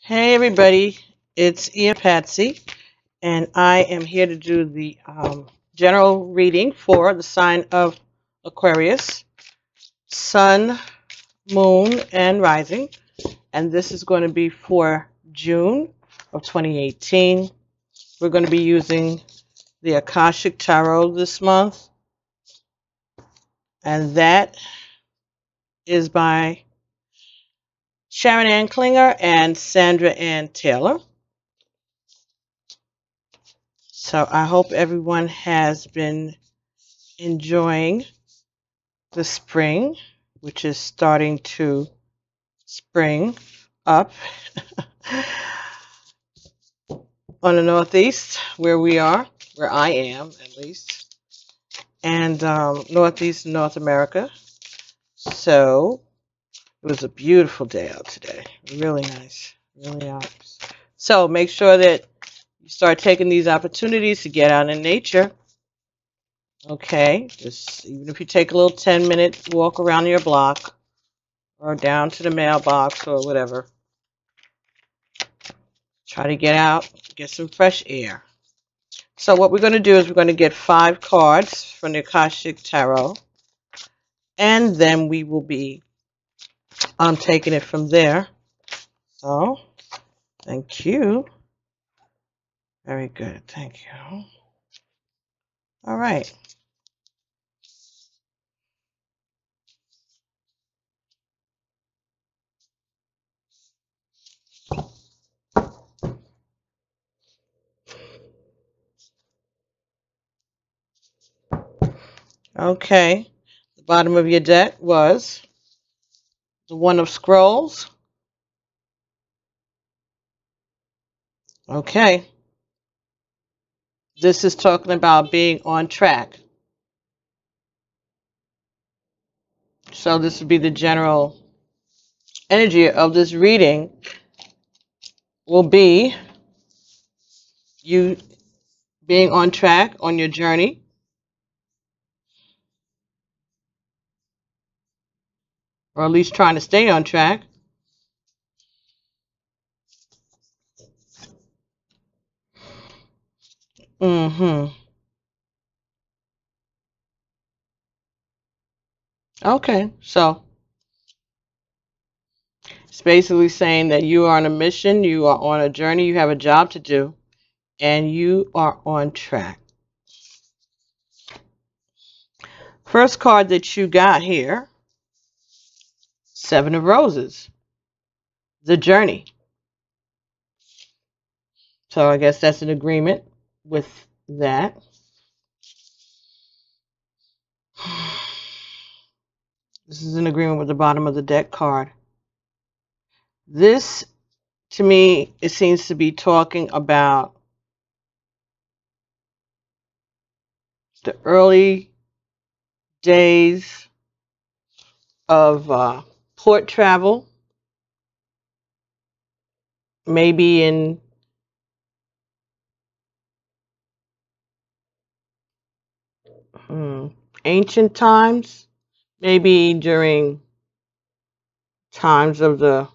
Hey everybody, it's Patsy, and I am here to do the general reading for the sign of Aquarius, Sun, Moon, and Rising. And this is going to be for June of 2018. We're going to be using the AKASHIC Tarot this month, and that is by Sharon Ann Klinger and Sandra Ann Taylor. So I hope everyone has been enjoying the spring, which is starting to spring up on the Northeast, where we are, where I am at least, and Northeast North America. So it was a beautiful day out today. Really nice. Really nice. So make sure that you start taking these opportunities to get out in nature. Okay, just even if you take a little 10-minute walk around your block or down to the mailbox or whatever, try to get out, get some fresh air. So what we're going to do is we're going to get 5 cards from the Akashic Tarot, and then we will be taking it from there. So, thank you. Very good. Thank you. All right. Okay. The bottom of your deck was the One of Scrolls. Okay. This is talking about being on track. So this would be the general energy of this reading will be you being on track on your journey, or at least trying to stay on track. Okay, so it's basically saying that you are on a mission, you are on a journey, you have a job to do, and you are on track. First card that you got here, 7 of Roses, the journey. So I guess that's an agreement with that. This is an agreement with the bottom of the deck card. This, to me, it seems to be talking about the early days of port travel, maybe in ancient times, maybe during times of the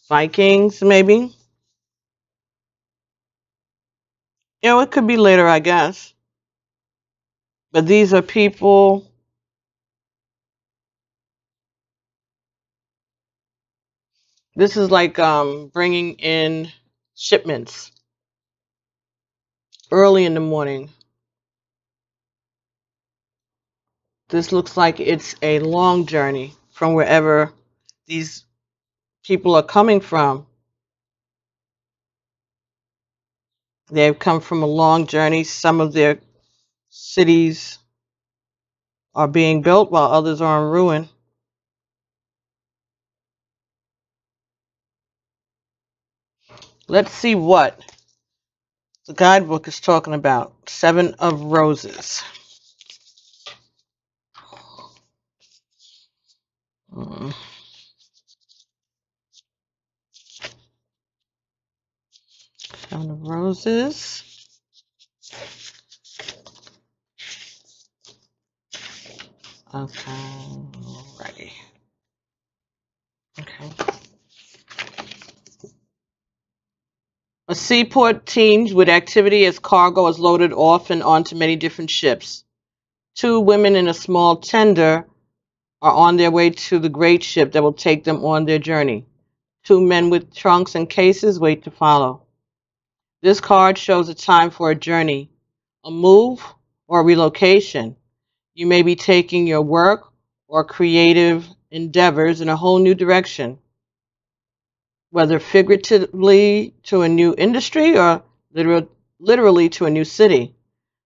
Vikings, maybe. You know, it could be later, I guess. But these are people this is like bringing in shipments early in the morning. This looks like it's a long journey from wherever these people are coming from. They've come from a long journey. Some of their cities are being built while others are in ruin. Let's see what the guidebook is talking about. 7 of Roses. Seven of Roses. Okay, alrighty. Okay. A seaport teems with activity as cargo is loaded off and onto many different ships. 2 women in a small tender are on their way to the great ship that will take them on their journey. 2 men with trunks and cases wait to follow. This card shows a time for a journey, a move, or a relocation. You may be taking your work or creative endeavors in a whole new direction, whether figuratively to a new industry or literally to a new city.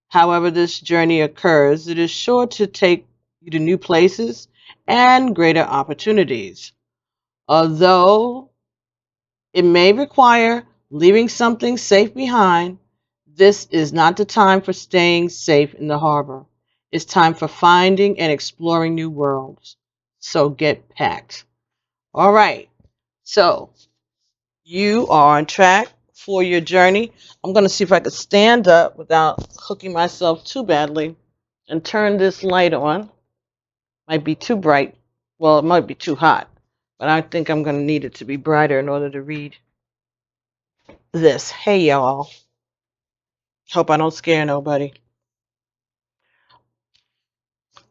However this journey occurs, it is sure to take you to new places and greater opportunities. Although it may require leaving something safe behind, this is not the time for staying safe in the harbor. It's time for finding and exploring new worlds. So get packed. All right. So you are on track for your journey. I'm going to see if I can stand up without hooking myself too badly and turn this light on. Might be too bright. Well, it might be too hot, but I think I'm going to need it to be brighter in order to read this. Hey, y'all. Hope I don't scare nobody.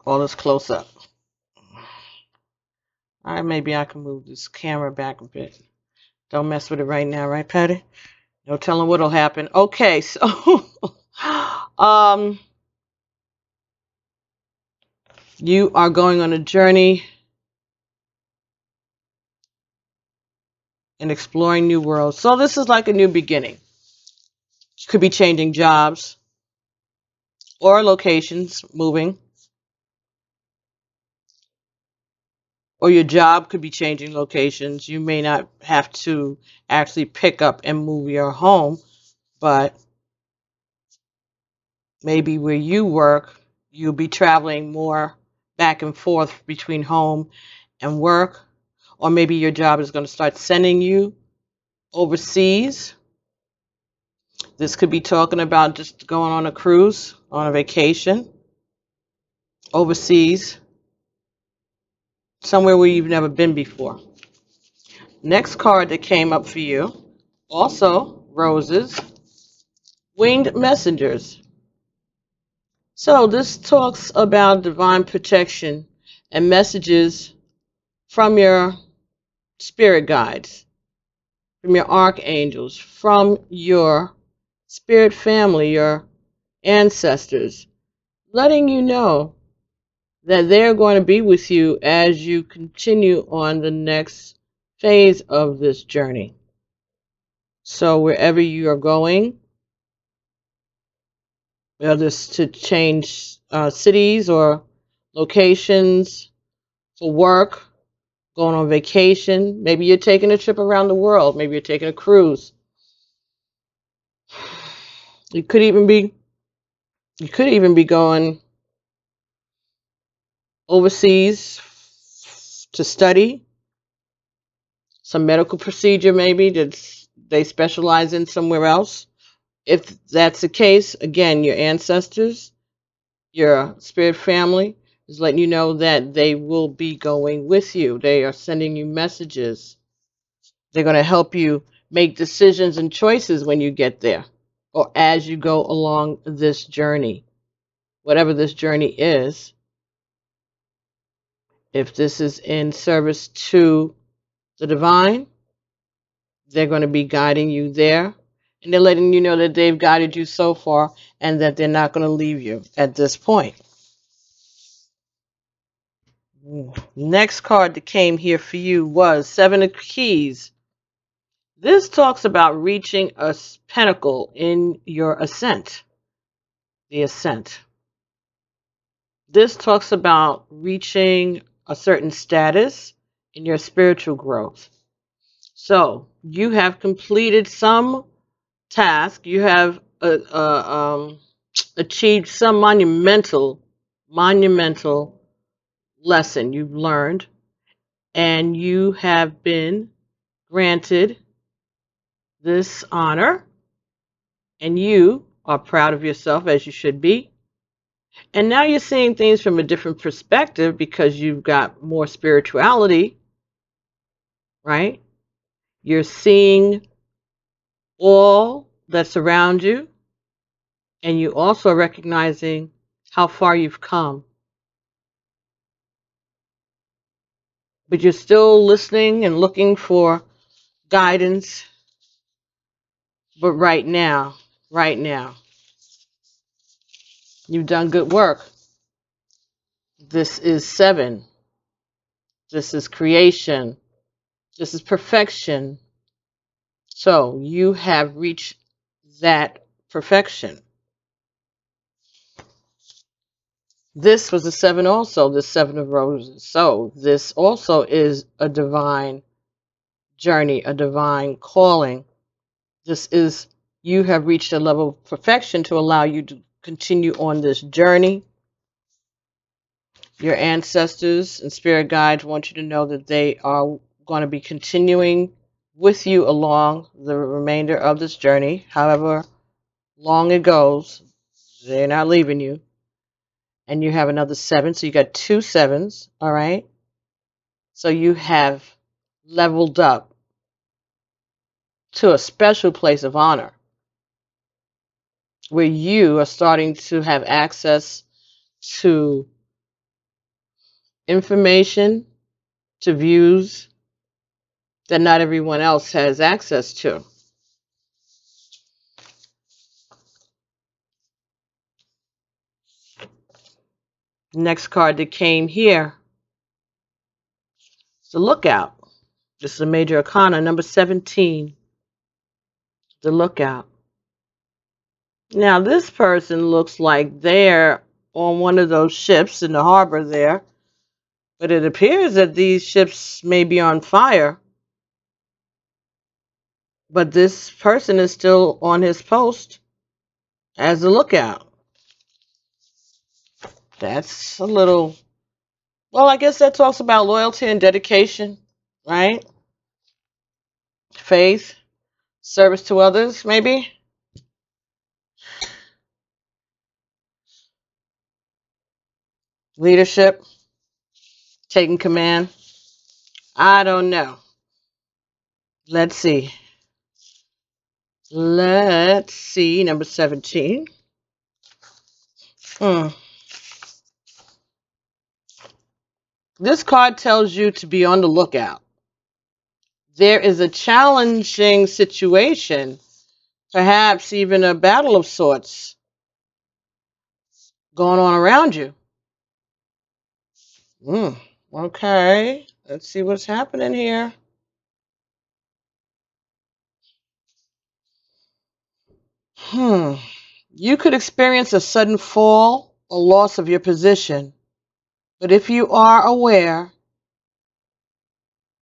All this close up. All right, maybe I can move this camera back a bit. Don't mess with it right now, right, Patty? No telling what'll happen. Okay, so you are going on a journey and exploring new worlds. So this is like a new beginning. You could be changing jobs or locations, moving. Or your job could be changing locations. You may not have to actually pick up and move your home, but maybe where you work, you'll be traveling more back and forth between home and work. Or maybe your job is going to start sending you overseas. This could be talking about just going on a cruise, on a vacation, overseas, somewhere where you've never been before. Next card that came up for you, also roses, winged messengers. So this talks about divine protection and messages from your spirit guides, from your archangels, from your spirit family, your ancestors, letting you know that they're going to be with you as you continue on the next phase of this journey. So wherever you are going, whether it's to change cities or locations for work, going on vacation, maybe you're taking a trip around the world, maybe you're taking a cruise. You could even be going overseas to study some medical procedure, maybe that they specialize in somewhere else. If that's the case, again, your ancestors, your spirit family is letting you know that they will be going with you. They are sending you messages. They're going to help you make decisions and choices when you get there or as you go along this journey, whatever this journey is. If this is in service to the divine, they're going to be guiding you there. And they're letting you know that they've guided you so far and that they're not going to leave you at this point. Next card that came here for you was Seven of Keys. This talks about reaching a pinnacle in your ascent. The ascent. This talks about reaching a certain status in your spiritual growth. So you have completed some task. You have achieved some monumental lesson you've learned, and you have been granted this honor, and you are proud of yourself, as you should be. And now you're seeing things from a different perspective because you've got more spirituality, right? You're seeing all that's around you, and you also recognizing how far you've come. But you're still listening and looking for guidance. But right now, you've done good work. This is 7. This is creation. This is perfection. So you have reached that perfection. This was a 7 also, the 7 of roses. So this also is a divine journey, a divine calling. This is, you have reached a level of perfection to allow you to continue on this journey. Your ancestors and spirit guides want you to know that they are going to be continuing with you along the remainder of this journey. However long it goes, they're not leaving you. And you have another 7, so you got 2 7s, all right? So you have leveled up to a special place of honor where you are starting to have access to information, to views that not everyone else has access to. Next card that came here is the Lookout. This is a major arcana, number 17, the Lookout. Now, this person looks like they're on one of those ships in the harbor there, but it appears that these ships may be on fire. But this person is still on his post as a lookout. That's a little, well, I guess that talks about loyalty and dedication, right? Faith, service to others, maybe. Leadership, taking command. I don't know. Let's see. Let's see, number 17. This card tells you to be on the lookout. There is a challenging situation, perhaps even a battle of sorts, going on around you. Okay, let's see what's happening here. You could experience a sudden fall or loss of your position, but if you are aware,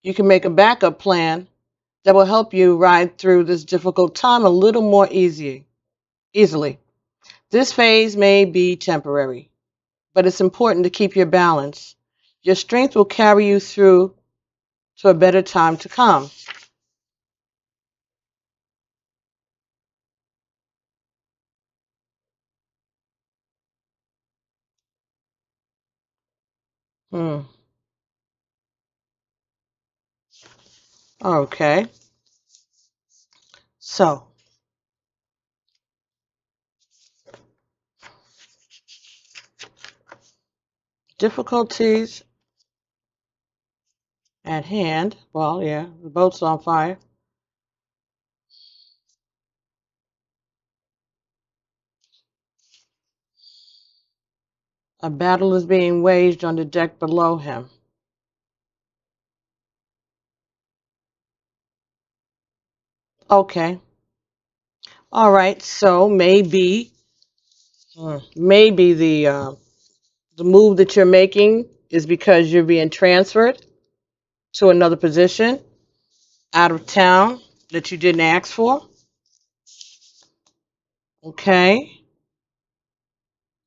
you can make a backup plan that will help you ride through this difficult time a little more easily. This phase may be temporary, but it's important to keep your balance. Your strength will carry you through to a better time to come. Okay. So, difficulties at hand. Well, yeah, the boat's on fire. A battle is being waged on the deck below him. Okay. All right. So maybe the move that you're making is because you're being transferred to another position out of town that you didn't ask for. Okay.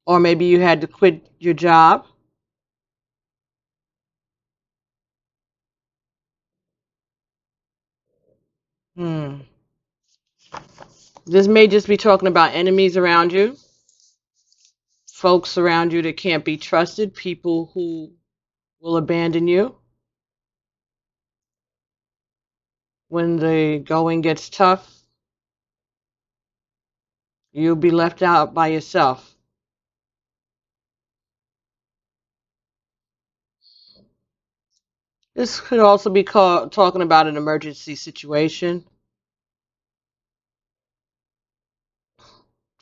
Or maybe you had to quit your job. This may just be talking about enemies around you, folks around you that can't be trusted, people who will abandon you when the going gets tough. You'll be left out by yourself. This could also be talking about an emergency situation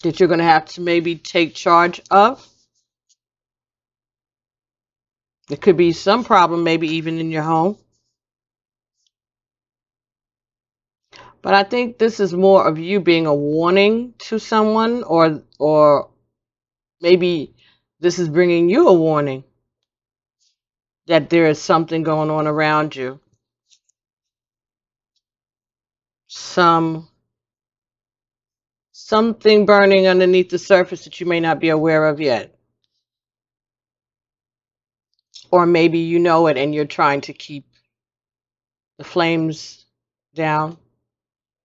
that you're going to have to maybe take charge of. It could be some problem, maybe even in your home. But I think this is more of you being a warning to someone, or maybe this is bringing you a warning that there is something going on around you. Something burning underneath the surface that you may not be aware of yet. Or maybe you know it and you're trying to keep the flames down.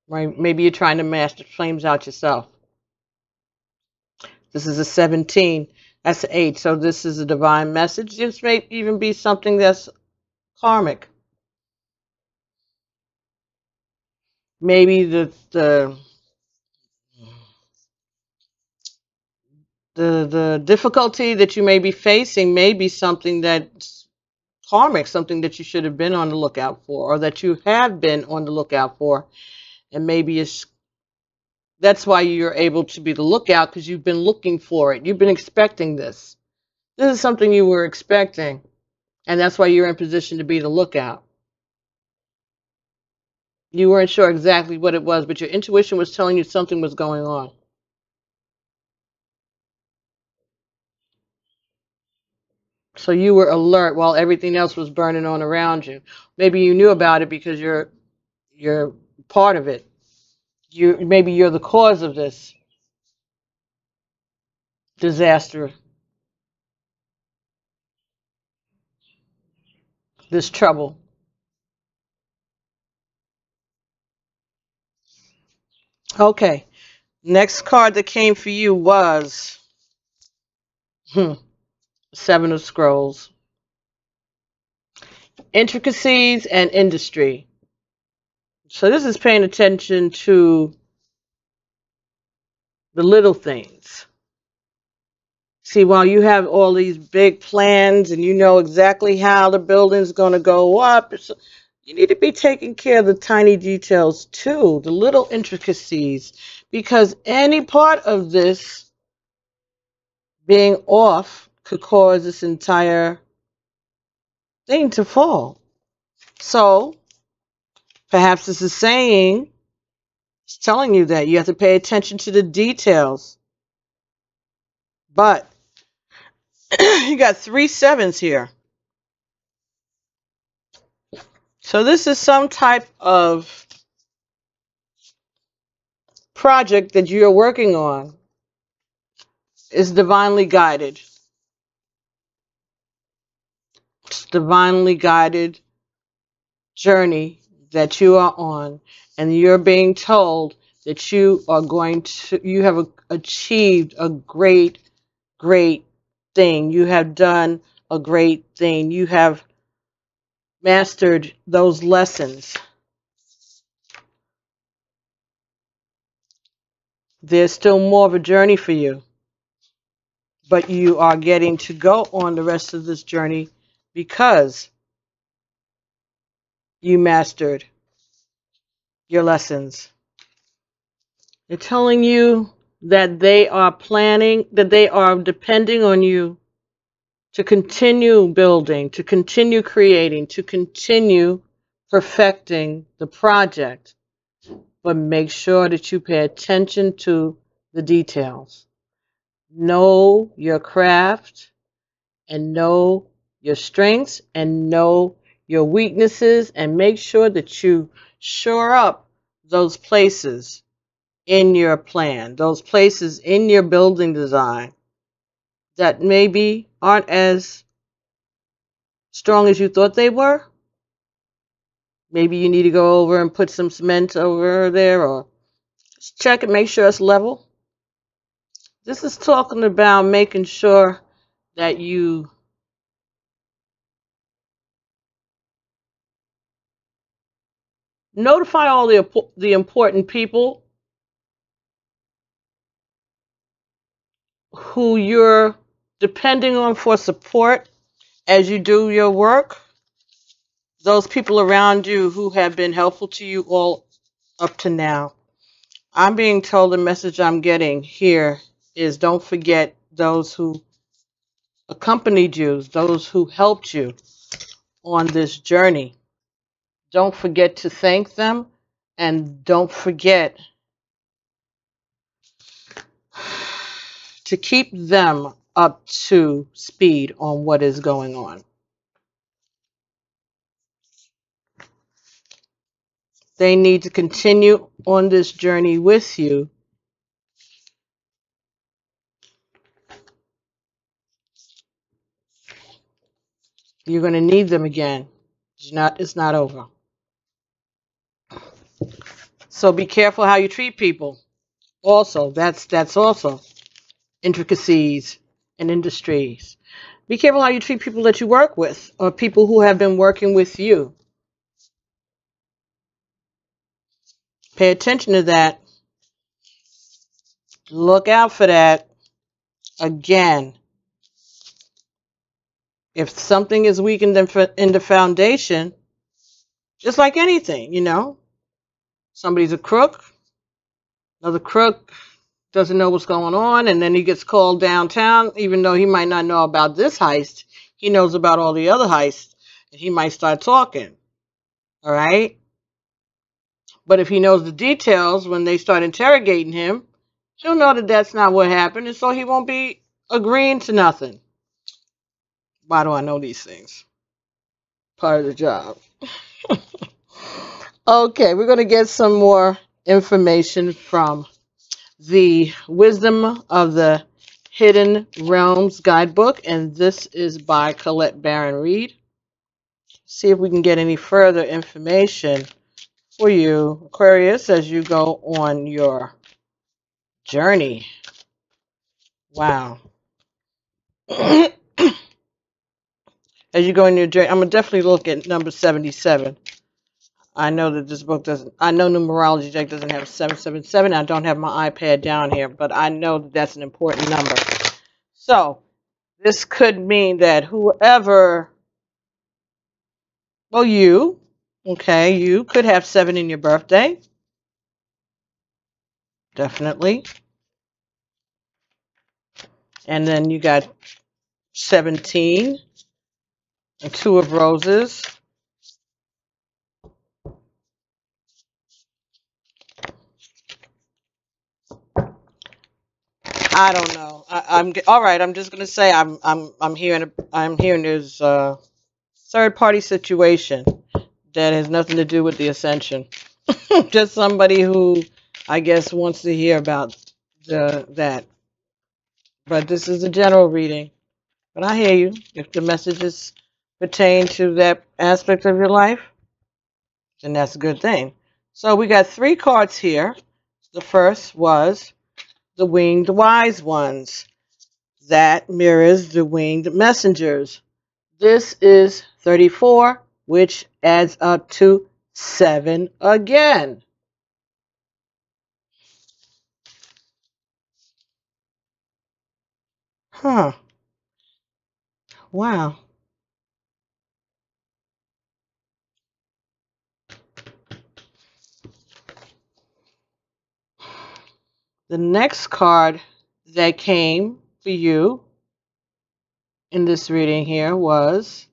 Right? Maybe you're trying to mask the flames out yourself. This is a 17. That's an 8. So this is a divine message. This may even be something that's karmic. Maybe the difficulty that you may be facing may be something that's karmic, something that you should have been on the lookout for, or that you have been on the lookout for, and maybe that's why you're able to be the lookout, because you've been looking for it. You've been expecting this. This is something you were expecting, and that's why you're in position to be the lookout. You weren't sure exactly what it was, but your intuition was telling you something was going on. So you were alert while everything else was burning on around you. Maybe you knew about it because you're part of it. Maybe you're the cause of this disaster, this trouble. Okay. Next card that came for you was Seven of Scrolls. Intricacies and industry. So this is paying attention to the little things. See, while you have all these big plans and you know exactly how the building's going to go up, you need to be taking care of the tiny details too, the little intricacies, because any part of this being off could cause this entire thing to fall. So perhaps this is saying, it's telling you that you have to pay attention to the details. But you got 3 sevens here. So this is some type of project that you're working on. It's divinely guided. It's divinely guided journey that you are on, and you're being told that you have achieved a great thing. You have done a great thing. You have mastered those lessons. There's still more of a journey for you, but you are getting to go on the rest of this journey because you mastered your lessons. They're telling you that they are planning, that they are depending on you to continue building, to continue creating, to continue perfecting the project. But make sure that you pay attention to the details. Know your craft and know your strengths and know your weaknesses, and make sure that you shore up those places in your plan, those places in your building design that maybe aren't as strong as you thought they were. Maybe you need to go over and put some cement over there, or just check it, make sure it's level. This is talking about making sure that you notify all the important people who you're depending on for support as you do your work, those people around you who have been helpful to you all up to now. I'm being told the message I'm getting here is don't forget those who accompanied you, those who helped you on this journey. Don't forget to thank them, and don't forget to keep them up to speed on what is going on. They need to continue on this journey with you. You're going to need them again. It's not over. So be careful how you treat people. Also, that's also intricacies and industries. Be careful how you treat people that you work with or people who have been working with you. Pay attention to that. Look out for that. Again, if something is weak in the foundation, just like anything, you know, somebody's a crook, another crook doesn't know what's going on, and then he gets called downtown, even though he might not know about this heist. He knows about all the other heists, and he might start talking. All right? But if he knows the details when they start interrogating him, he'll know that that's not what happened, and so he won't be agreeing to nothing. Why do I know these things? Part of the job. Okay, we're going to get some more information from the Wisdom of the Hidden Realms guidebook, and this is by Colette Baron Reed. See if we can get any further information for you, Aquarius, as you go on your journey. Wow. As you go on your journey, I'm going to definitely look at number 77. I know that this book doesn't, I know numerology deck doesn't have 777. I don't have my iPad down here, but I know that that's an important number. So, this could mean that whoever, well, you could have 7 in your birthday. Definitely. And then you got 17 and 2 of roses. I don't know. I'm all right. I'm just gonna say I'm hearing there's a third party situation that has nothing to do with the ascension. Just somebody who I guess wants to hear about that. But this is a general reading. But I hear you. If the messages pertain to that aspect of your life, then that's a good thing. So we got 3 cards here. The first was the winged wise ones. That mirrors the winged messengers. This is 34, which adds up to 7 again. Huh. Wow. The next card that came for you in this reading here was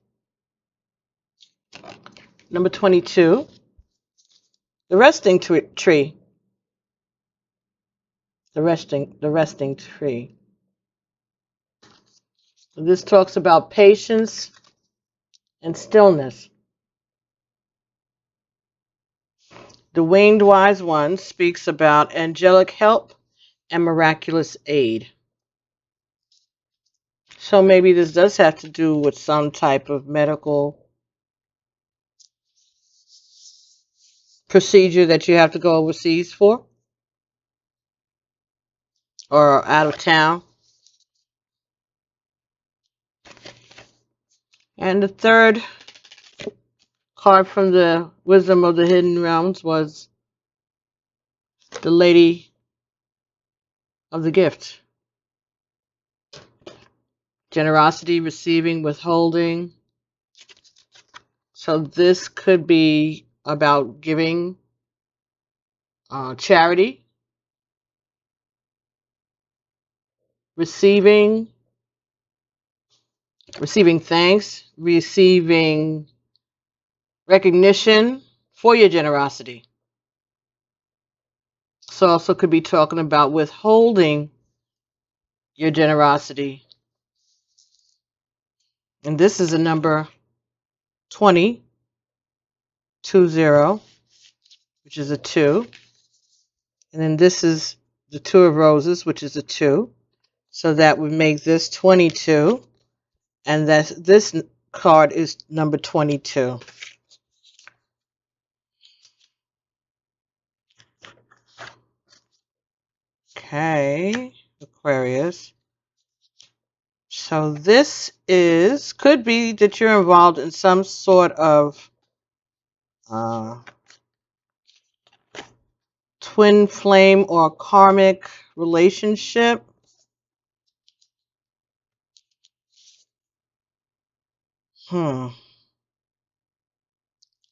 number 22, the resting tree. The resting tree. This talks about patience and stillness. The winged wise one speaks about angelic help and miraculous aid. So maybe this does have to do with some type of medical procedure that you have to go overseas for or out of town. And the third card from the Wisdom of the Hidden Realms was the Lady of the Gift. Generosity, receiving, withholding. So this could be about giving, charity, receiving thanks, receiving recognition for your generosity. So also could be talking about withholding your generosity. And this is a number 20, 20, which is a 2. And then this is the 2 of roses, which is a 2. So that would make this 22. And this card is number 22. Okay, Aquarius. So this could be that you're involved in some sort of twin flame or karmic relationship.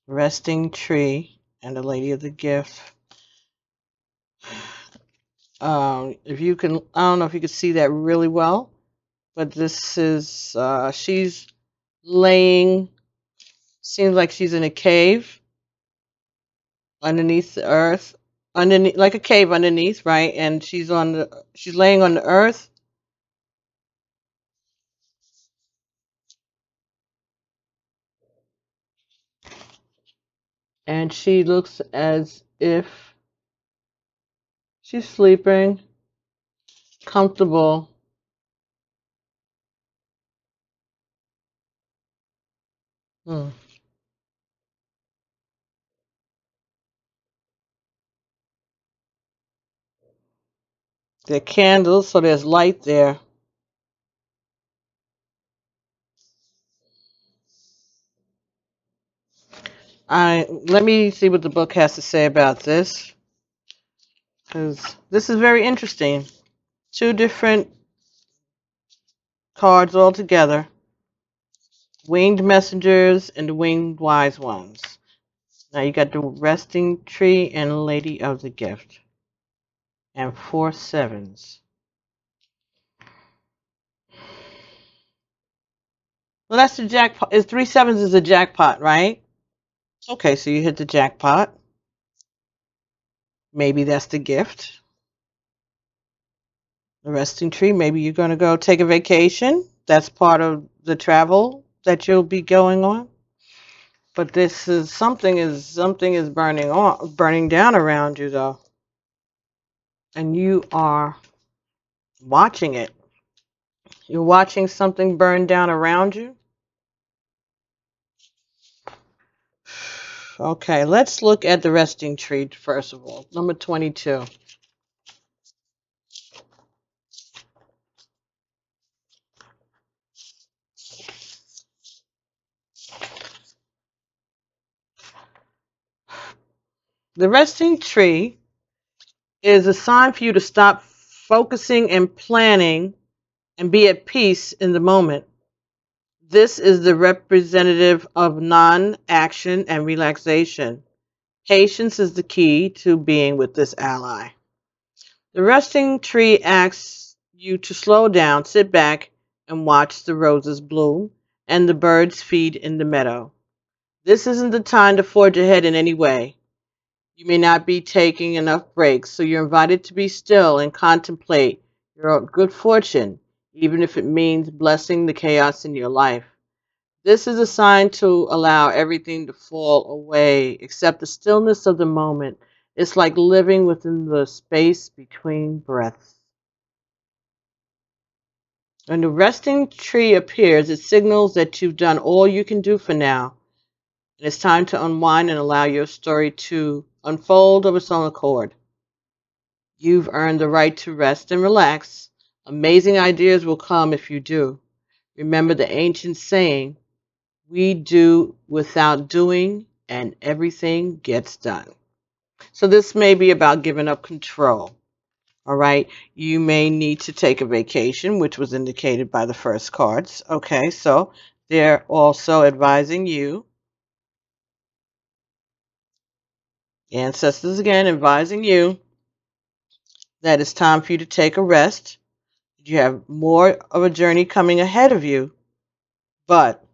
Resting tree and the lady of the gift. If you can, I don't know if you can see that really well, but this is, she's laying, seems like she's in a cave underneath the earth, underneath, like a cave underneath, right? And she's laying on the earth. And she looks as if she's sleeping, comfortable. There are candles, so there's light there. Let me see what the book has to say about this, because this is very interesting. 2 different cards all together. Winged messengers and the winged wise ones. Now you got the resting tree and lady of the gift. And 4 sevens. Well, that's the jackpot. 3 sevens is a jackpot, right? Okay, so you hit the jackpot. Maybe that's the gift. The resting tree. Maybe you're going to go take a vacation. That's part of the travel that you'll be going on. But this is something is burning down around you, though. And you are watching it. You're watching something burn down around you. Okay, let's look at the resting tree first of all. Number 22. The resting tree is a sign for you to stop focusing and planning and be at peace in the moment. This is the representative of non-action and relaxation. Patience is the key to being with this ally. The resting tree asks you to slow down, sit back, and watch the roses bloom and the birds feed in the meadow. This isn't the time to forge ahead in any way. You may not be taking enough breaks, so you're invited to be still and contemplate your good fortune, even if it means blessing the chaos in your life. This is a sign to allow everything to fall away, except the stillness of the moment. It's like living within the space between breaths. When the resting tree appears, it signals that you've done all you can do for now. And it's time to unwind and allow your story to unfold of its own accord. You've earned the right to rest and relax. Amazing ideas will come if you do. Remember the ancient saying, we do without doing and everything gets done. So this may be about giving up control. All right. You may need to take a vacation, which was indicated by the first cards. Okay. So they're also advising you, ancestors again, advising you that it's time for you to take a rest. You have more of a journey coming ahead of you, but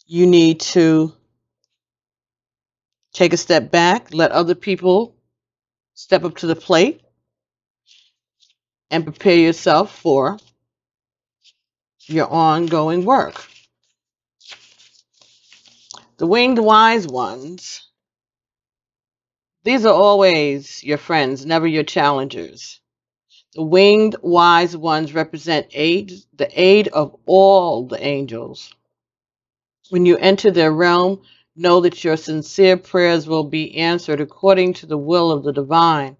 you need to take a step back, let other people step up to the plate, and prepare yourself for your ongoing work. The winged wise ones, these are always your friends, never your challengers. The winged wise ones represent the aid of all the angels. When you enter their realm, know that your sincere prayers will be answered according to the will of the divine.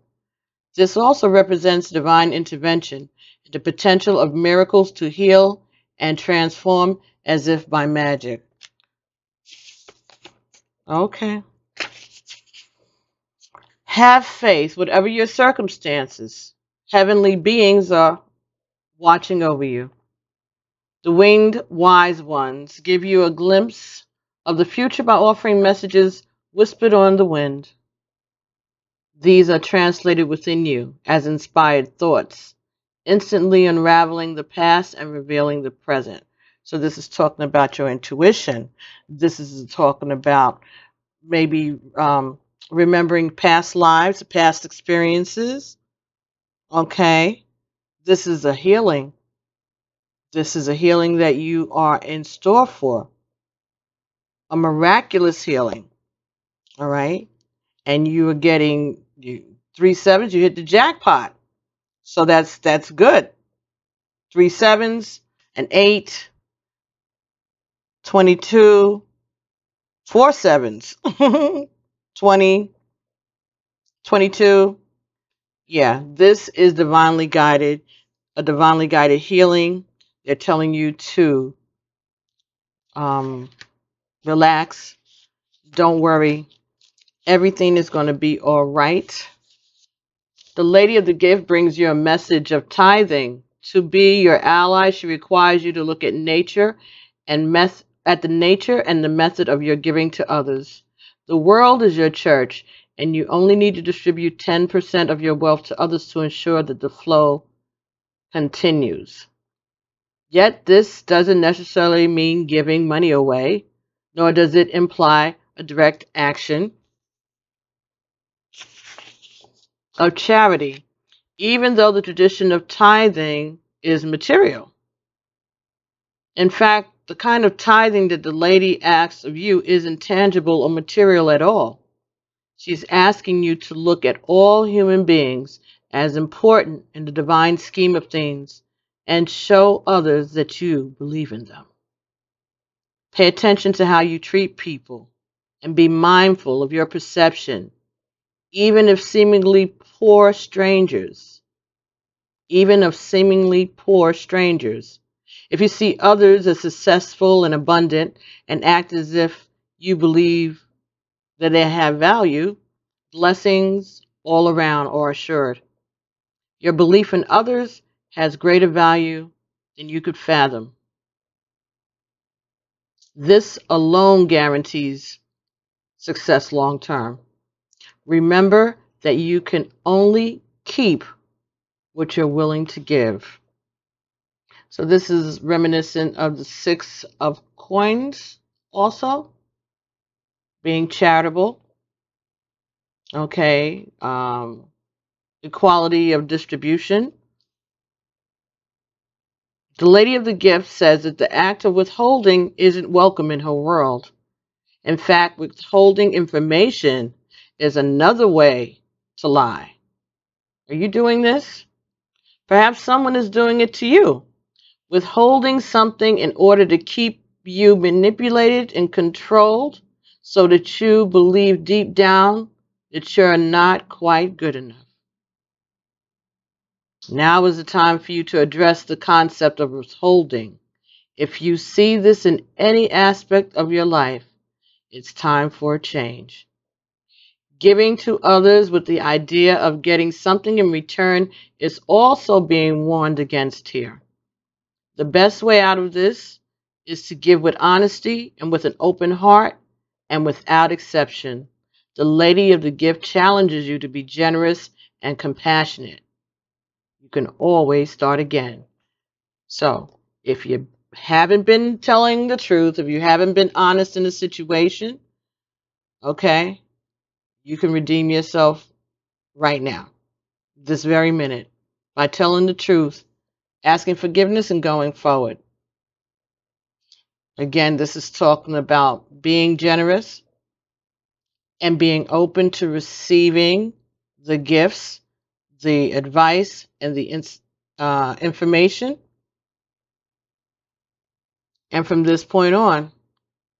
This also represents divine intervention, the potential of miracles to heal and transform as if by magic. Okay. Have faith, whatever your circumstances. Heavenly beings are watching over you. The winged wise ones give you a glimpse of the future by offering messages whispered on the wind. These are translated within you as inspired thoughts, instantly unraveling the past and revealing the present. So this is talking about your intuition. This is talking about maybe remembering past lives, past experiences. Okay. This is a healing. This is a healing that you are in store for. A miraculous healing. All right. And you are getting 3 sevens, you hit the jackpot. So that's good. 3 sevens, an 8, 22, 4 sevens, 20, 22. Yeah, this is divinely guided, a divinely guided healing. They're telling you to relax. Don't worry. Everything is going to be all right. The Lady of the Gift brings you a message of tithing. To be your ally, she requires you to look at nature and at the nature and the method of your giving to others. The world is your church, and you only need to distribute 10% of your wealth to others to ensure that the flow continues. Yet this doesn't necessarily mean giving money away, nor does it imply a direct action of charity, even though the tradition of tithing is material. In fact, the kind of tithing that the lady asks of you isn't tangible or material at all. She's asking you to look at all human beings as important in the divine scheme of things and show others that you believe in them. Pay attention to how you treat people and be mindful of your perception, even of seemingly poor strangers. Even of seemingly poor strangers. If you see others as successful and abundant and act as if you believe that they have value, blessings all around are assured. Your belief in others has greater value than you could fathom. This alone guarantees success long term. Remember that you can only keep what you're willing to give. So this is reminiscent of the 6 of coins also, being charitable, okay, equality of distribution. The Lady of the Gift says that the act of withholding isn't welcome in her world. In fact, withholding information is another way to lie. Are you doing this? Perhaps someone is doing it to you. Withholding something in order to keep you manipulated and controlled so that you believe deep down that you're not quite good enough. Now is the time for you to address the concept of withholding. If you see this in any aspect of your life, it's time for a change. Giving to others with the idea of getting something in return is also being warned against here. The best way out of this is to give with honesty and with an open heart and without exception. The lady of the gift challenges you to be generous and compassionate. You can always start again. So, if you haven't been telling the truth, if you haven't been honest in the situation, okay, you can redeem yourself right now, this very minute, by telling the truth, asking forgiveness, and going forward. Again, this is talking about being generous and being open to receiving the gifts, the advice, and the information. And from this point on,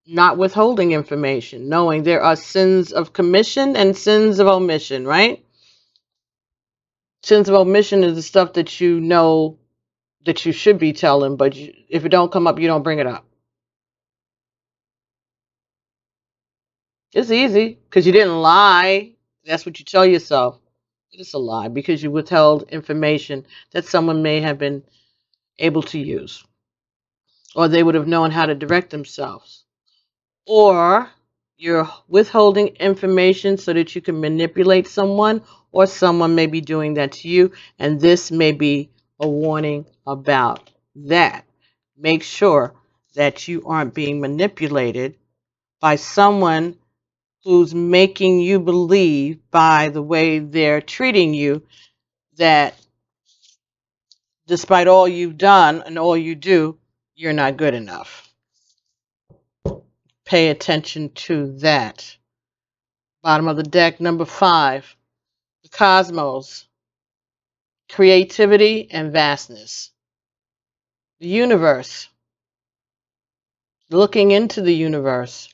not withholding information, knowing there are sins of commission and sins of omission, right? Sins of omission is the stuff that you know that you should be telling, but if it don't come up, you don't bring it up. It's easy because you didn't lie. That's what you tell yourself. It's a lie because you withheld information that someone may have been able to use, or they would have known how to direct themselves. Or you're withholding information so that you can manipulate someone, or someone may be doing that to you, and this may be a warning about that. Make sure that you aren't being manipulated by someone who's making you believe by the way they're treating you that despite all you've done and all you do, you're not good enough. Pay attention to that. Bottom of the deck, number 5, the cosmos, creativity and vastness. The universe, looking into the universe.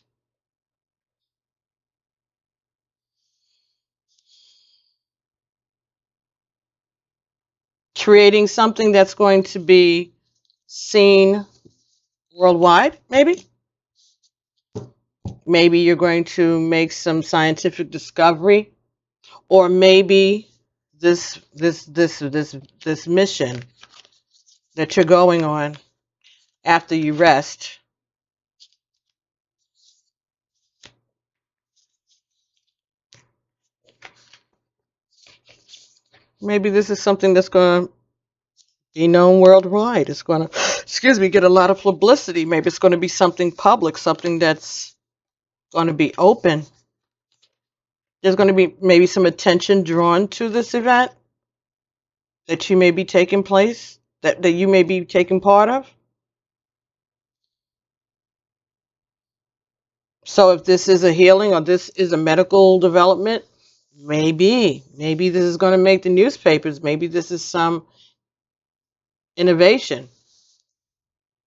Creating something that's going to be seen worldwide, maybe. Maybe you're going to make some scientific discovery, or maybe this mission that you're going on after you rest maybe this is something that's going to be known worldwide. It's going to, get a lot of publicity. Maybe it's going to be something public, something that's going to be open. There's going to be maybe some attention drawn to this event that you may be taking place, that you may be taking part of. So if this is a healing or this is a medical development, maybe this is going to make the newspapers. Maybe this is some innovation.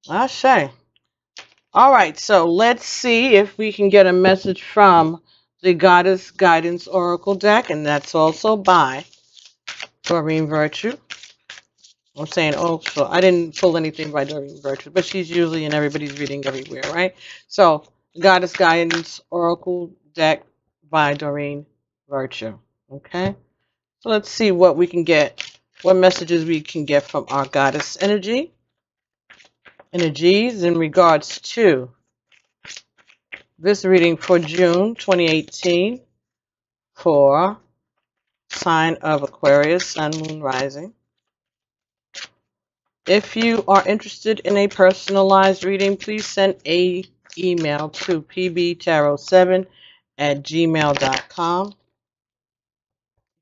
I say. All right, so let's see if we can get a message from the Goddess Guidance Oracle deck, and that's also by Doreen Virtue. I'm saying, oh, so I didn't pull anything by Doreen Virtue, but she's usually in everybody's reading everywhere, right? So, Goddess Guidance Oracle deck by Doreen Virtue. Okay? So let's see what we can get, what messages we can get from our Goddess energies in regards to this reading for June 2018 for sign of Aquarius, Sun, Moon, Rising. If you are interested in a personalized reading, please send an email to pbtarot7@gmail.com. You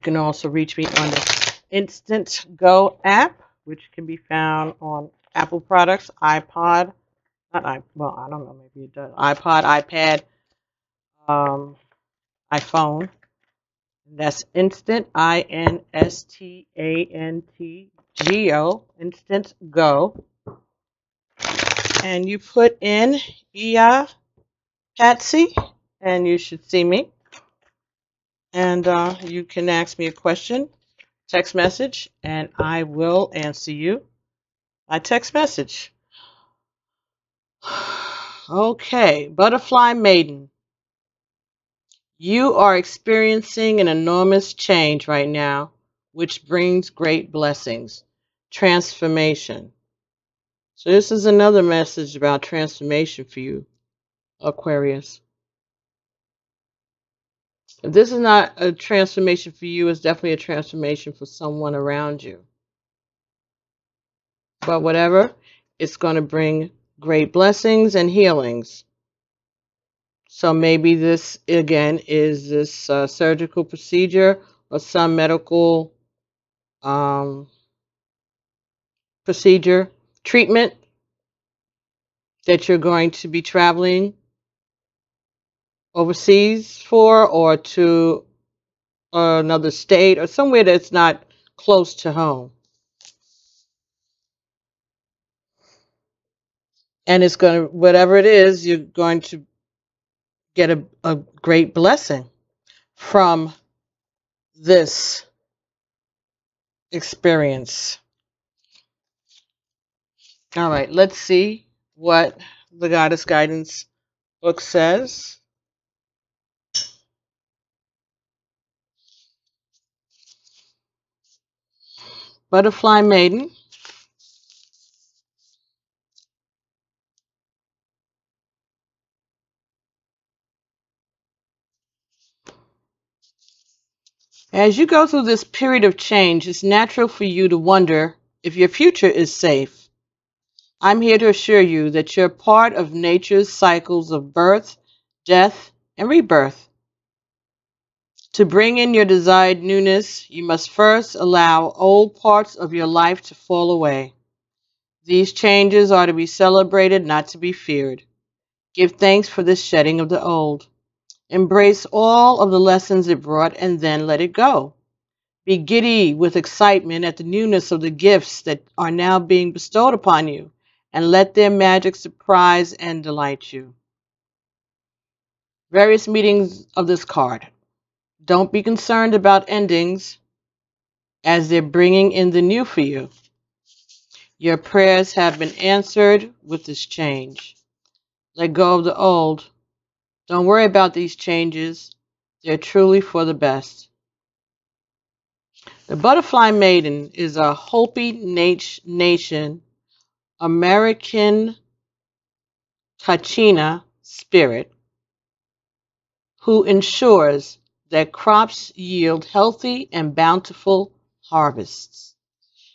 can also reach me on the Instant Go app, which can be found on Apple products, iPod, I don't know, maybe it does, iPod, iPad, iPhone. That's Instant, INSTANTGO, Instant Go. And you put in Patsy, and you should see me. And you can ask me a question, text message, and I will answer you by text message. Okay, Butterfly Maiden. You are experiencing an enormous change right now, which brings great blessings. Transformation. So this is another message about transformation for you, Aquarius. If this is not a transformation for you, it's definitely a transformation for someone around you. But whatever, it's going to bring great blessings and healings. So maybe this, again, is this surgical procedure or some medical procedure, treatment that you're going to be traveling overseas for, or to another state or somewhere that's not close to home. And it's going to, whatever it is, you're going to get a great blessing from this experience. All right, let's see what the Goddess Guidance book says. Butterfly Maiden. As you go through this period of change, it's natural for you to wonder if your future is safe. I'm here to assure you that you're part of nature's cycles of birth, death, and rebirth. To bring in your desired newness, you must first allow old parts of your life to fall away. These changes are to be celebrated, not to be feared. Give thanks for this shedding of the old. Embrace all of the lessons it brought and then let it go. Be giddy with excitement at the newness of the gifts that are now being bestowed upon you, and let their magic surprise and delight you. Various meanings of this card. Don't be concerned about endings, as they're bringing in the new for you. Your prayers have been answered with this change. Let go of the old. Don't worry about these changes. They're truly for the best. The Butterfly Maiden is a Hopi Nation American Kachina spirit who ensures that crops yield healthy and bountiful harvests.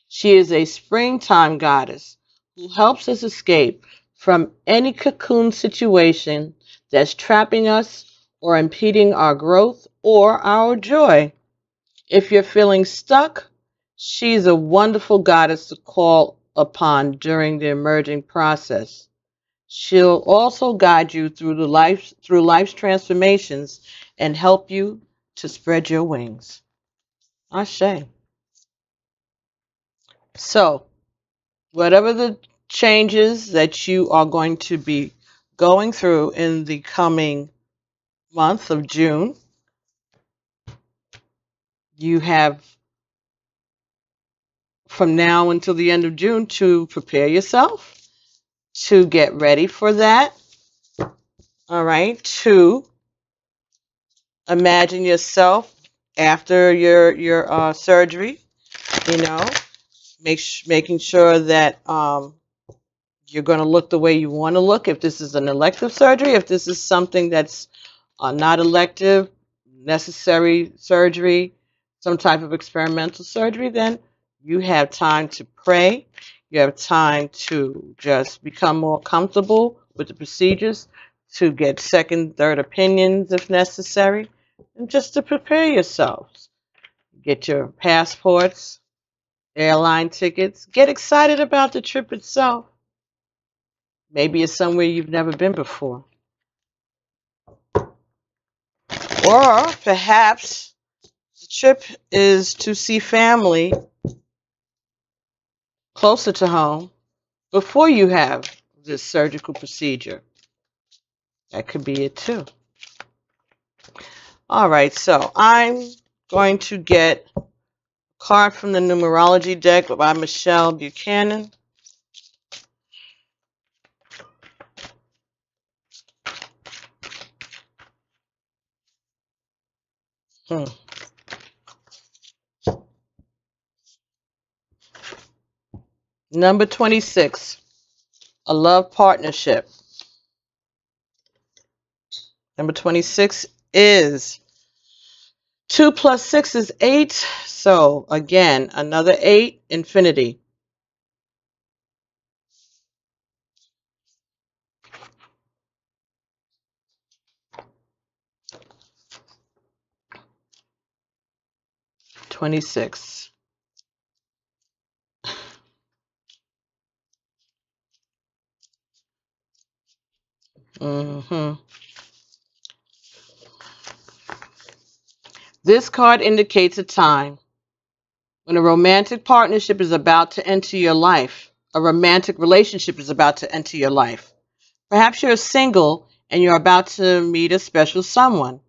She is a springtime goddess who helps us escape from any cocoon situation that's trapping us or impeding our growth or our joy. If you're feeling stuck, she's a wonderful goddess to call upon during the emerging process. She'll also guide you through life's transformations and help you to spread your wings. Ashe. So, whatever the changes that you are going to be going through in the coming month of June, you have from now until the end of June to prepare yourself, to get ready for that. All right, to imagine yourself after your surgery, you know, making sure that you're going to look the way you want to look. If this is an elective surgery, if this is something that's not elective, necessary surgery, some type of experimental surgery, then you have time to pray. You have time to just become more comfortable with the procedures, to get second, third opinions if necessary, and just to prepare yourselves. Get your passports, airline tickets. Get excited about the trip itself. Maybe it's somewhere you've never been before. Or perhaps the trip is to see family closer to home before you have this surgical procedure. That could be it too. All right, so I'm going to get a card from the numerology deck by Michelle Buchanan. Hmm. Number 26, a love partnership. Number 26 is 2 plus 6 is 8. So again, another 8, infinity. "26. Mm-hmm. This card indicates a time when a romantic partnership is about to enter your life. A romantic relationship is about to enter your life. Perhaps you're single and you're about to meet a special someone.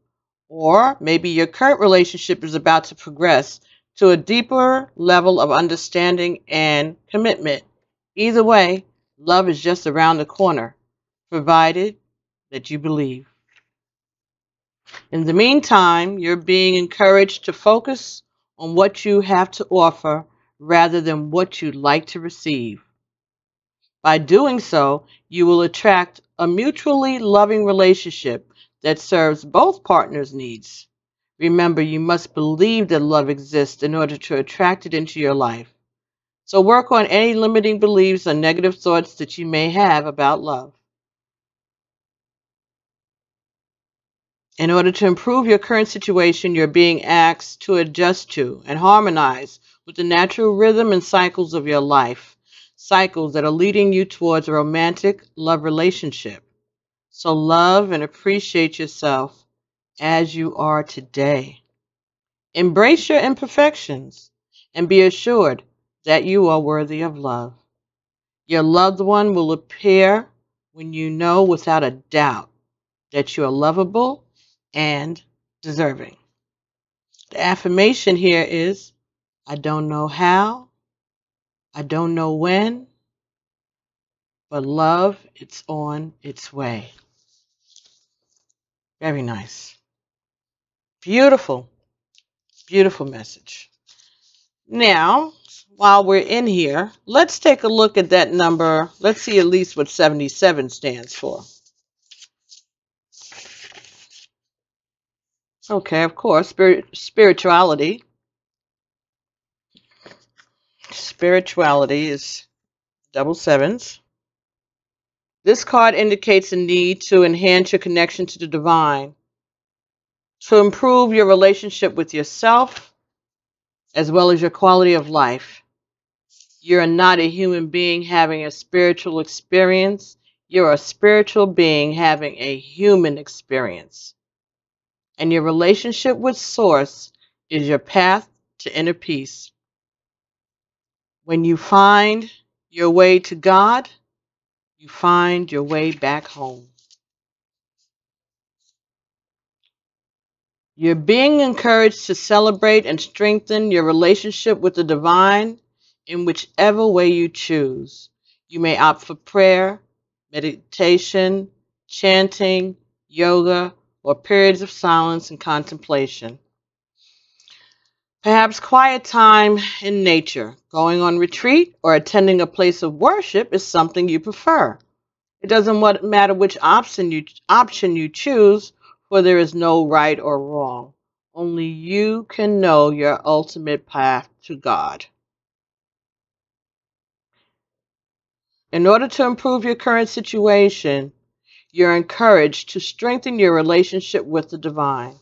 Or maybe your current relationship is about to progress to a deeper level of understanding and commitment. Either way, love is just around the corner, provided that you believe. In the meantime, you're being encouraged to focus on what you have to offer rather than what you'd like to receive. By doing so, you will attract a mutually loving relationship that serves both partners' needs. Remember, you must believe that love exists in order to attract it into your life. So work on any limiting beliefs or negative thoughts that you may have about love. In order to improve your current situation, you're being asked to adjust to and harmonize with the natural rhythm and cycles of your life, cycles that are leading you towards a romantic love relationship. So love and appreciate yourself as you are today. Embrace your imperfections and be assured that you are worthy of love. Your loved one will appear when you know without a doubt that you are lovable and deserving. The affirmation here is, I don't know how, I don't know when, but love, it's on its way. Very nice. Beautiful, beautiful message. Now, while we're in here, let's take a look at that number. Let's see at least what 77 stands for. Okay, of course, spirituality. Spirituality is double sevens. This card indicates a need to enhance your connection to the divine, to improve your relationship with yourself, as well as your quality of life. You're not a human being having a spiritual experience. You're a spiritual being having a human experience. And your relationship with Source is your path to inner peace. When you find your way to God, you find your way back home. You're being encouraged to celebrate and strengthen your relationship with the divine in whichever way you choose. You may opt for prayer, meditation, chanting, yoga, or periods of silence and contemplation. Perhaps quiet time in nature, going on retreat, or attending a place of worship is something you prefer. It doesn't matter which option you choose, for there is no right or wrong. Only you can know your ultimate path to God. In order to improve your current situation, you're encouraged to strengthen your relationship with the divine.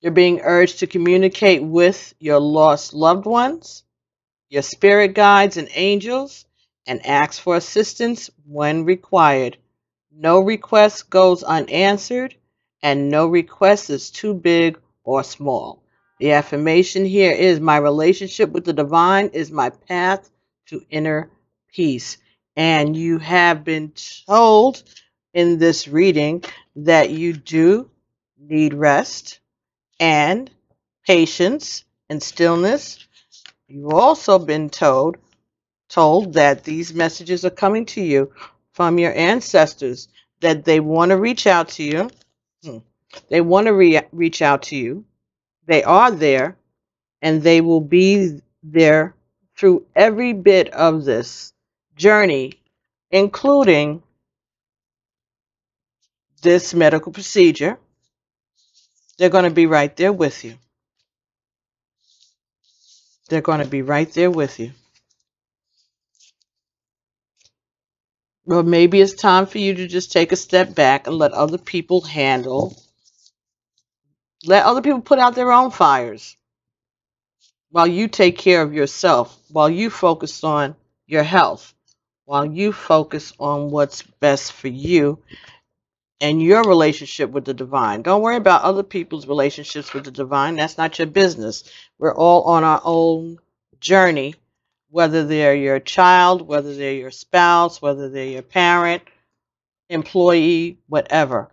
You're being urged to communicate with your lost loved ones, your spirit guides and angels, and ask for assistance when required. No request goes unanswered, and no request is too big or small. The affirmation here is, my relationship with the divine is my path to inner peace. And you have been told in this reading that you do need rest and patience and stillness. You've also been told that these messages are coming to you from your ancestors, that they want to reach out to you. They want to reach out to you, They are there, and they will be there through every bit of this journey, including this medical procedure. They're going to be right there with you. They're going to be right there with you. Or maybe it's time for you to just take a step back and let other people put out their own fires while you take care of yourself, while you focus on your health, while you focus on what's best for you and your relationship with the divine. Don't worry about other people's relationships with the divine. That's not your business. We're all on our own journey, whether they're your child, whether they're your spouse, whether they're your parent, employee, whatever.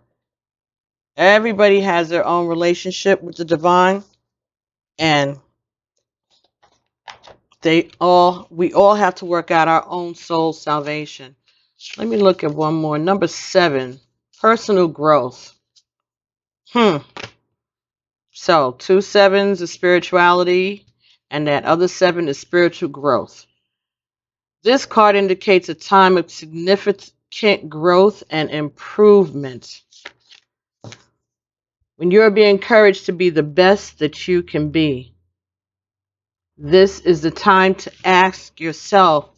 Everybody has their own relationship with the divine, and we all have to work out our own soul salvation. Let me look at one more. Number 7, personal growth. So 2 sevens is spirituality, and that other 7 is spiritual growth. This card indicates a time of significant growth and improvement. When you're being encouraged to be the best that you can be, this is the time to ask yourself,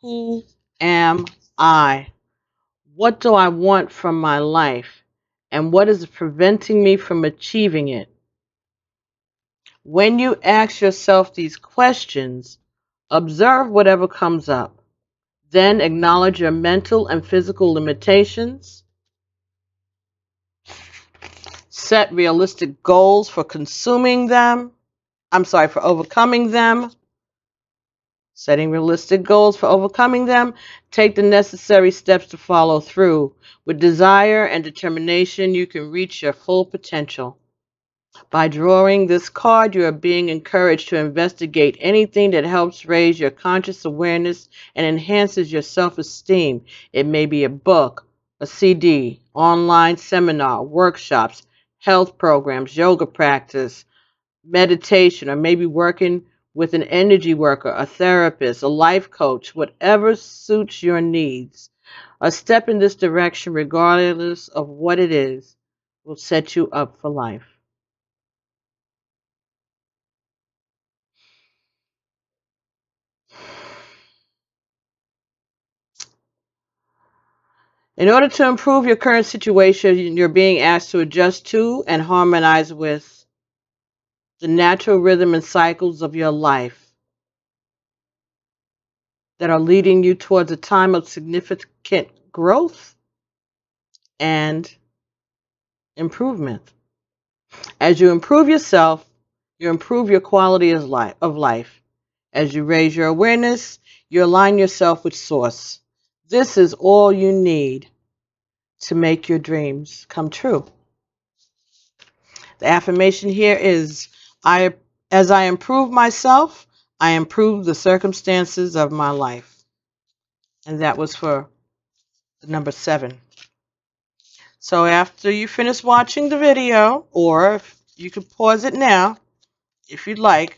who am I? What do I want from my life? And what is preventing me from achieving it? When you ask yourself these questions, observe whatever comes up. Then acknowledge your mental and physical limitations. Set realistic goals for overcoming them. Setting realistic goals for overcoming them. Take the necessary steps to follow through. With desire and determination, you can reach your full potential. By drawing this card, you are being encouraged to investigate anything that helps raise your conscious awareness and enhances your self-esteem. It may be a book, a CD, online seminar, workshops, health programs, yoga practice, meditation, or maybe working with an energy worker, a therapist, a life coach, whatever suits your needs. A step in this direction, regardless of what it is, will set you up for life. In order to improve your current situation, you're being asked to adjust to and harmonize with the natural rhythm and cycles of your life that are leading you towards a time of significant growth and improvement. As you improve yourself, you improve your quality of life. As you raise your awareness, you align yourself with Source. This is all you need to make your dreams come true. The affirmation here is, as I improve myself, I improve the circumstances of my life. And that was for number 7. So after you finish watching the video, or you can pause it now if you'd like.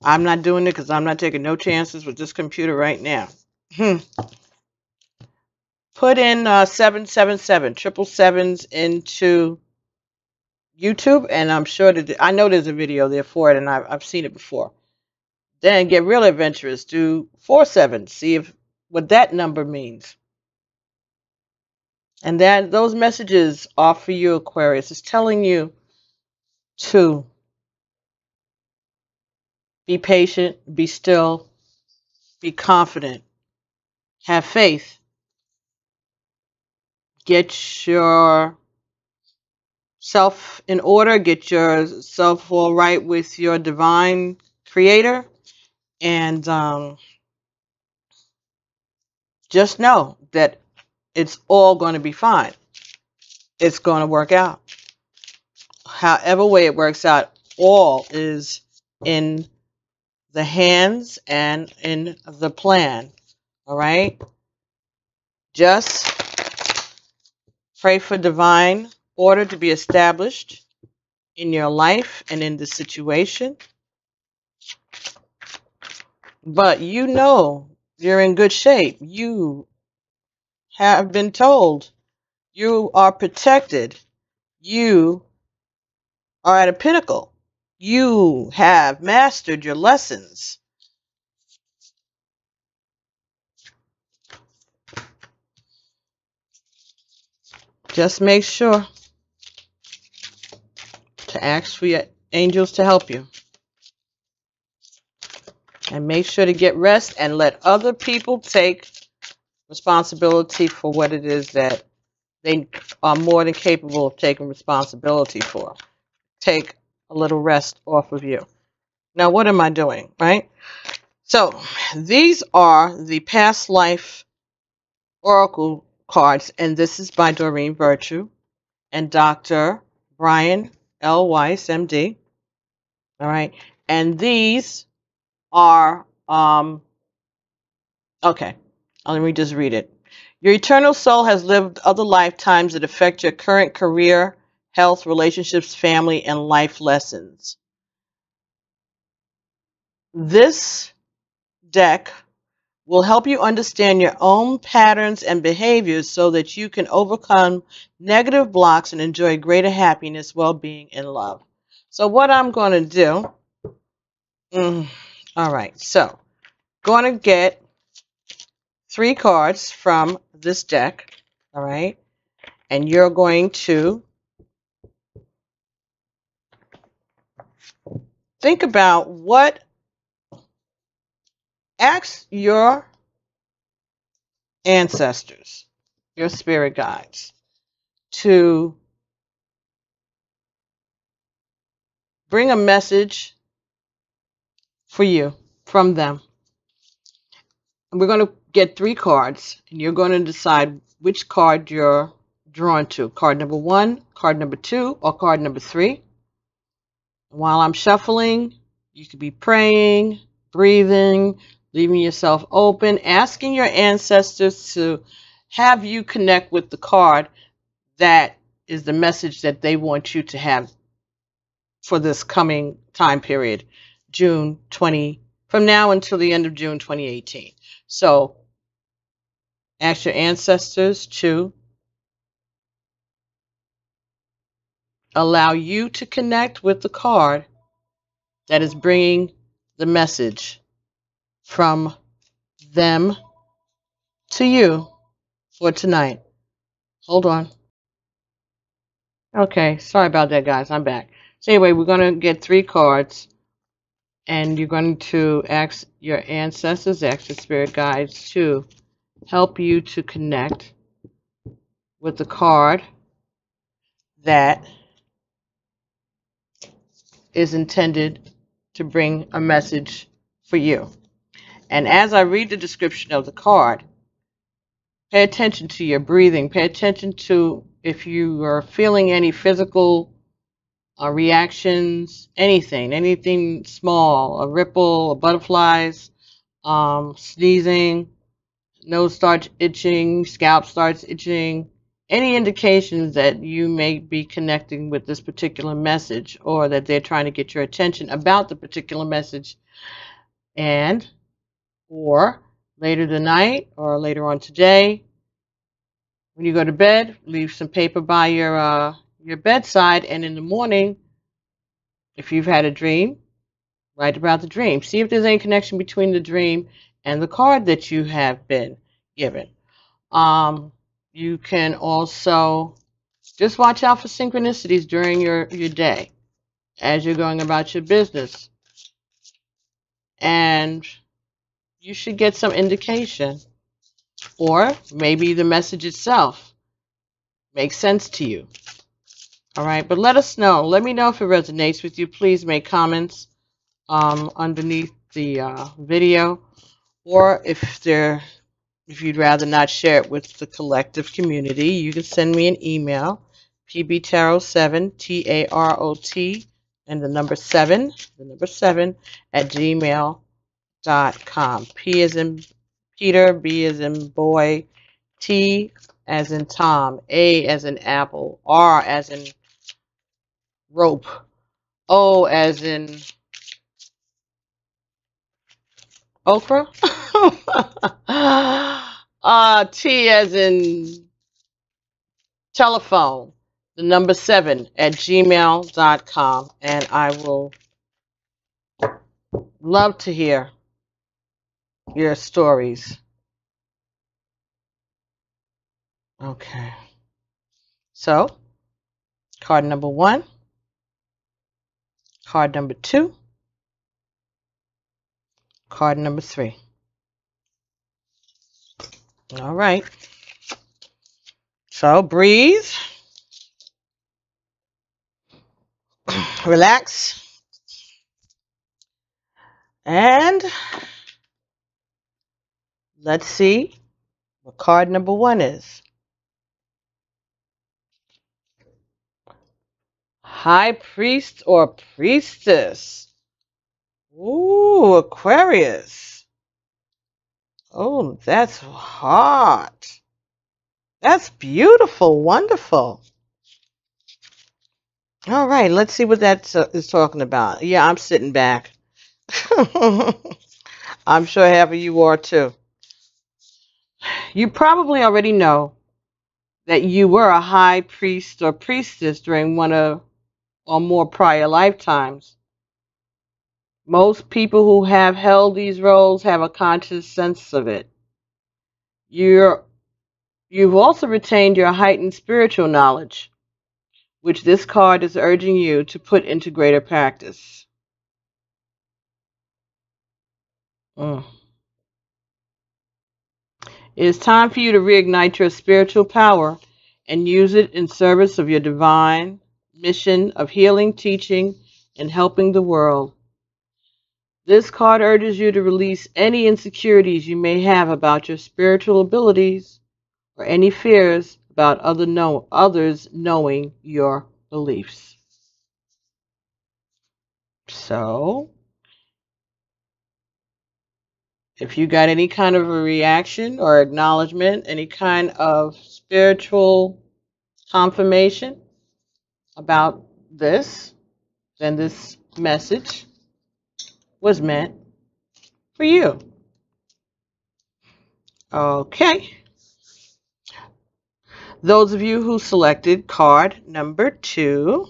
I'm not doing it because I'm not taking no chances with this computer right now. Put in 777, triple sevens into YouTube, and I'm sure that I know there's a video there for it, and I've seen it before. Then get real adventurous. Do 47. See what that number means. And those messages are for you, Aquarius. It's telling you to be patient, be still, be confident, have faith. Get your self in order, get yourself all right with your divine creator, and just know that it's all going to be fine. It's going to work out. However way it works out, all is in the hands and in the plan. All right? Just pray for divine order to be established in your life and in the situation. But you know you're in good shape. You have been told you are protected. You are at a pinnacle. You have mastered your lessons. Just make sure to ask for your angels to help you. And make sure to get rest and let other people take responsibility for what it is that they are more than capable of taking responsibility for. Take a little rest off of you. Now, what am I doing, right? So, these are the past life oracle cards, and this is by Doreen Virtue and Dr. Brian L. Weiss, MD. All right. And these are, okay, let me just read it. Your eternal soul has lived other lifetimes that affect your current career, health, relationships, family, and life lessons. This deck will help you understand your own patterns and behaviors so that you can overcome negative blocks and enjoy greater happiness, well-being, and love. So what I'm going to do, all right, so going to get 3 cards from this deck, all right, and you're going to think about what, ask your ancestors, your spirit guides, to bring a message for you from them. And we're going to get 3 cards, and you're going to decide which card you're drawn to. Card number 1, card number 2, or card number 3. And while I'm shuffling, you could be praying, breathing, leaving yourself open, asking your ancestors to have you connect with the card that is the message that they want you to have for this coming time period, June 20, from now until the end of June 2018. So ask your ancestors to allow you to connect with the card that is bringing the message from them to you for tonight. Hold on. Okay, sorry about that, guys. I'm back. So anyway, we're going to get 3 cards, and you're going to ask your ancestors, ask your spirit guides to help you to connect with the card that is intended to bring a message for you. And as I read the description of the card, pay attention to your breathing. Pay attention to if you are feeling any physical reactions, anything small, a ripple, a butterflies, sneezing, nose starts itching, scalp starts itching, any indications that you may be connecting with this particular message or that they're trying to get your attention about the particular message. And or later tonight or later on today, when you go to bed, leave some paper by your bedside, and in the morning, if you've had a dream, write about the dream. See if there's any connection between the dream and the card that you have been given. You can also just watch out for synchronicities during your day as you're going about your business. And you should get some indication. Or maybe the message itself makes sense to you. All right, but let us know. Let me know if it resonates with you. Please make comments underneath the video, or if you'd rather not share it with the collective community, you can send me an email, pbtarot7, TAROT, and the number 7 at gmail.com. P as in Peter, B as in boy, T as in Tom, A as in apple, R as in rope. O as in okra. T as in telephone. The number 7 at gmail.com. And I will love to hear your stories. Okay. So, card number 1, card number 2, card number 3. All right. So, breathe, relax, and let's see what card number 1 is. High priest or priestess. Ooh, Aquarius. Oh, that's hot. That's beautiful, wonderful. All right, let's see what that is talking about. Yeah, I'm sitting back. I'm sure half of you are too. You probably already know that you were a high priest or priestess during one or more prior lifetimes. Most people who have held these roles have a conscious sense of it. You've also retained your heightened spiritual knowledge, which this card is urging you to put into greater practice. It is time for you to reignite your spiritual power and use it in service of your divine mission of healing, teaching, and helping the world. This card urges you to release any insecurities you may have about your spiritual abilities or any fears about others knowing your beliefs. So, if you got any kind of a reaction or acknowledgement, any kind of spiritual confirmation about this, then this message was meant for you. Okay. Those of you who selected card number 2,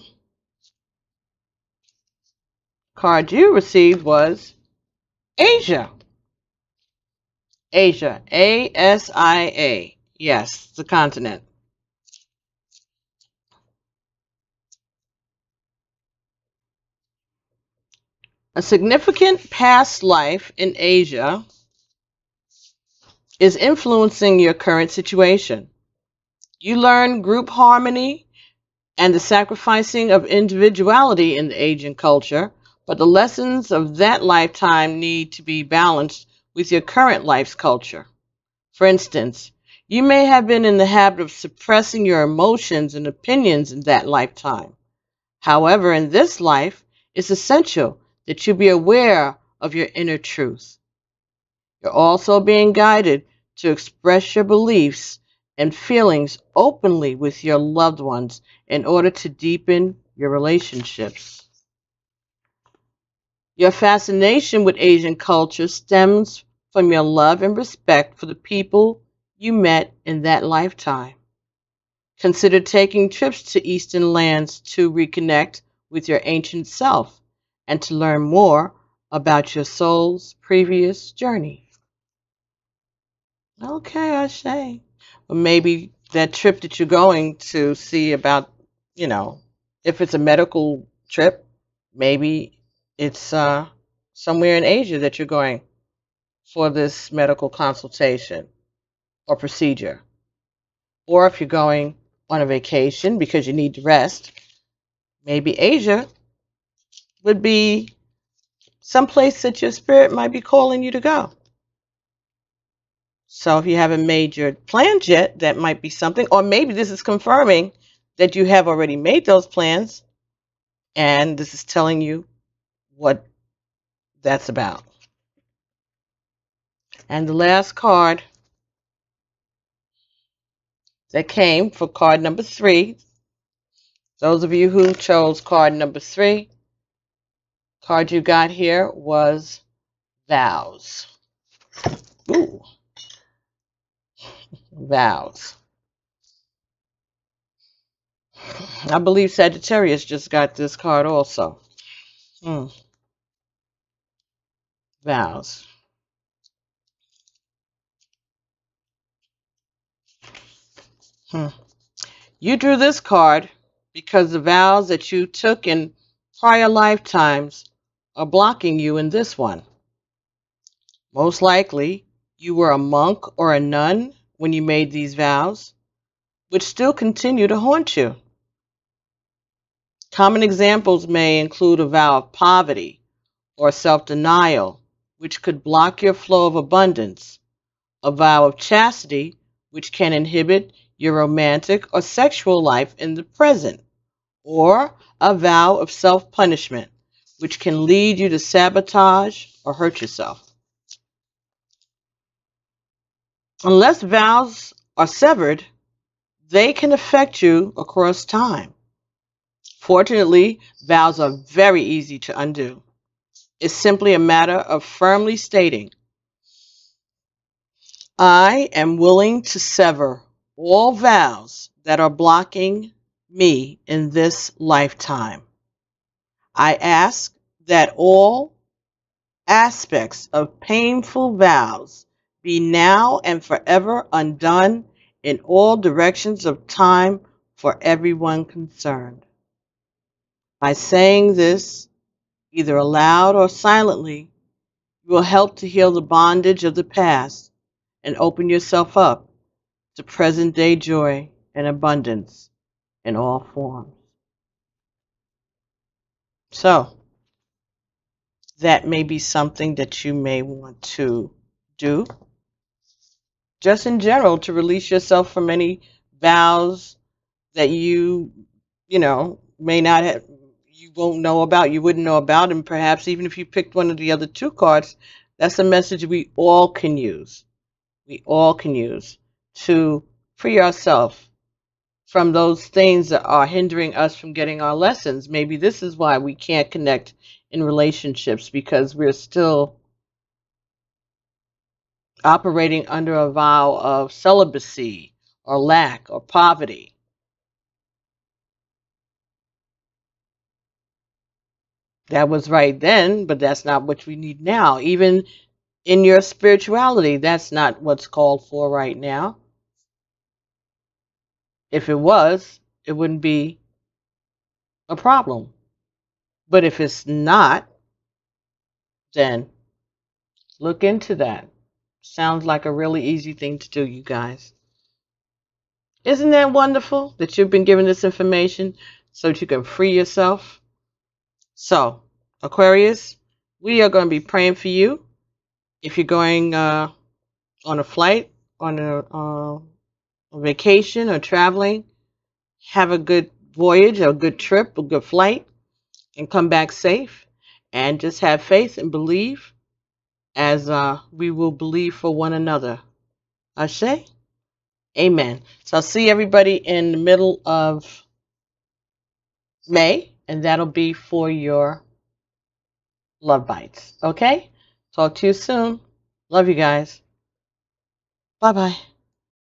card you received was Asia. Asia, A-S-I-A. Yes, the continent. A significant past life in Asia is influencing your current situation. You learn group harmony and the sacrificing of individuality in the Asian culture, but the lessons of that lifetime need to be balanced with your current life's culture. For instance, you may have been in the habit of suppressing your emotions and opinions in that lifetime. However, in this life, it's essential that you be aware of your inner truth. You're also being guided to express your beliefs and feelings openly with your loved ones in order to deepen your relationships. Your fascination with Asian culture stems from your love and respect for the people you met in that lifetime. Consider taking trips to Eastern lands to reconnect with your ancient self and to learn more about your soul's previous journey. Okay, I say. Or maybe that trip that you're going to see about, if it's a medical trip, maybe it's somewhere in Asia that you're going for this medical consultation or procedure. Or if you're going on a vacation because you need to rest, maybe Asia would be someplace that your spirit might be calling you to go. So if you haven't made your plans yet, that might be something. Or maybe this is confirming that you have already made those plans, and this is telling you what that's about. And the last card that came for card number 3 Those of you who chose card number 3, card you got here was vows. Ooh, vows. I believe Sagittarius just got this card also. Vows. You drew this card because the vows that you took in prior lifetimes are blocking you in this one. Most likely, you were a monk or a nun when you made these vows, which still continue to haunt you. Common examples may include a vow of poverty or self-denial, which could block your flow of abundance, a vow of chastity, which can inhibit your romantic or sexual life in the present, or a vow of self-punishment, which can lead you to sabotage or hurt yourself. Unless vows are severed, they can affect you across time. Fortunately, vows are very easy to undo. It's simply a matter of firmly stating, I am willing to sever all vows that are blocking me in this lifetime. I ask that all aspects of painful vows be now and forever undone in all directions of time for everyone concerned. By saying this, either aloud or silently, you will help to heal the bondage of the past and open yourself up to present-day joy and abundance in all forms. So, that may be something that you may want to do, just in general, to release yourself from any vows that you may not have, you won't know about, you wouldn't know about, and perhaps even if you picked one of the other 2 cards, that's a message we all can use. We all can use to free ourselves from those things that are hindering us from getting our lessons. Maybe this is why we can't connect in relationships, because we're still operating under a vow of celibacy or lack or poverty. That was right then, but that's not what we need now. Even in your spirituality, that's not what's called for right now. If it was, it wouldn't be a problem. But if it's not, then look into that. Sounds like a really easy thing to do, you guys. Isn't that wonderful that you've been given this information so that you can free yourself? So, Aquarius, we are going to be praying for you. If you're going on a flight, on a vacation, or traveling, have a good voyage, a good trip, a good flight, and come back safe. And just have faith and believe, as we will believe for one another. Ashe? Amen. So I'll see everybody in the middle of May, and that'll be for your love bites. Okay? Talk to you soon. Love you guys. Bye-bye.